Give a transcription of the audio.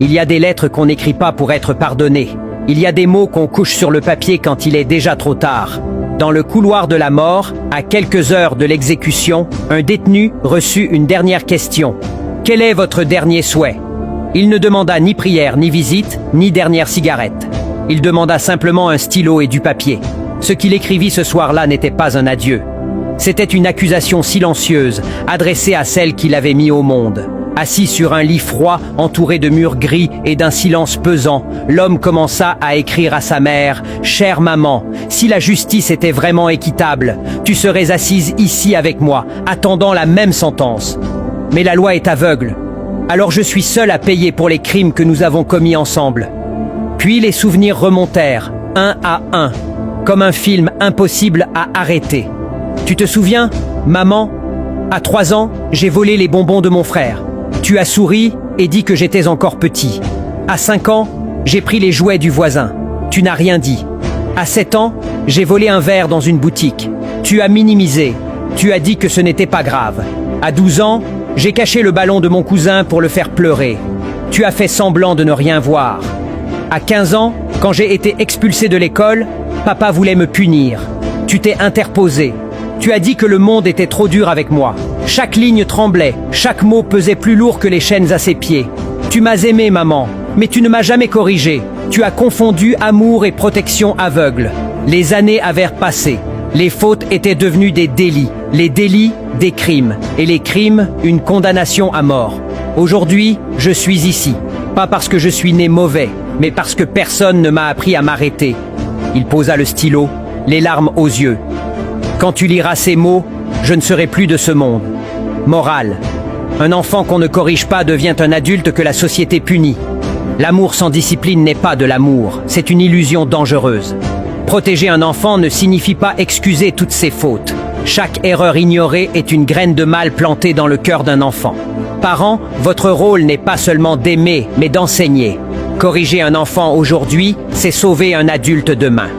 Il y a des lettres qu'on n'écrit pas pour être pardonné. Il y a des mots qu'on couche sur le papier quand il est déjà trop tard. Dans le couloir de la mort, à quelques heures de l'exécution, un détenu reçut une dernière question. Quel est votre dernier souhait? Il ne demanda ni prière, ni visite, ni dernière cigarette. Il demanda simplement un stylo et du papier. Ce qu'il écrivit ce soir-là n'était pas un adieu. C'était une accusation silencieuse, adressée à celle qui l'avait mis au monde. Assis sur un lit froid, entouré de murs gris et d'un silence pesant, l'homme commença à écrire à sa mère « Chère maman, si la justice était vraiment équitable, tu serais assise ici avec moi, attendant la même sentence. Mais la loi est aveugle. Alors je suis seul à payer pour les crimes que nous avons commis ensemble. » Puis les souvenirs remontèrent, un à un, comme un film impossible à arrêter. « Tu te souviens, maman? À 3 ans, j'ai volé les bonbons de mon frère. Tu as souri et dit que j'étais encore petit. À 5 ans, j'ai pris les jouets du voisin. Tu n'as rien dit. À 7 ans, j'ai volé un verre dans une boutique. Tu as minimisé. Tu as dit que ce n'était pas grave. À 12 ans, j'ai caché le ballon de mon cousin pour le faire pleurer. Tu as fait semblant de ne rien voir. À 15 ans, quand j'ai été expulsé de l'école, papa voulait me punir. Tu t'es interposé. Tu as dit que le monde était trop dur avec moi. Chaque ligne tremblait, chaque mot pesait plus lourd que les chaînes à ses pieds. Tu m'as aimé, maman, mais tu ne m'as jamais corrigé. Tu as confondu amour et protection aveugle. Les années avaient passé. Les fautes étaient devenues des délits. Les délits, des crimes. Et les crimes, une condamnation à mort. Aujourd'hui, je suis ici. Pas parce que je suis né mauvais, mais parce que personne ne m'a appris à m'arrêter. Il posa le stylo, les larmes aux yeux. Quand tu liras ces mots, je ne serai plus de ce monde. Morale. Un enfant qu'on ne corrige pas devient un adulte que la société punit. L'amour sans discipline n'est pas de l'amour, c'est une illusion dangereuse. Protéger un enfant ne signifie pas excuser toutes ses fautes. Chaque erreur ignorée est une graine de mal plantée dans le cœur d'un enfant. Parents, votre rôle n'est pas seulement d'aimer, mais d'enseigner. Corriger un enfant aujourd'hui, c'est sauver un adulte demain.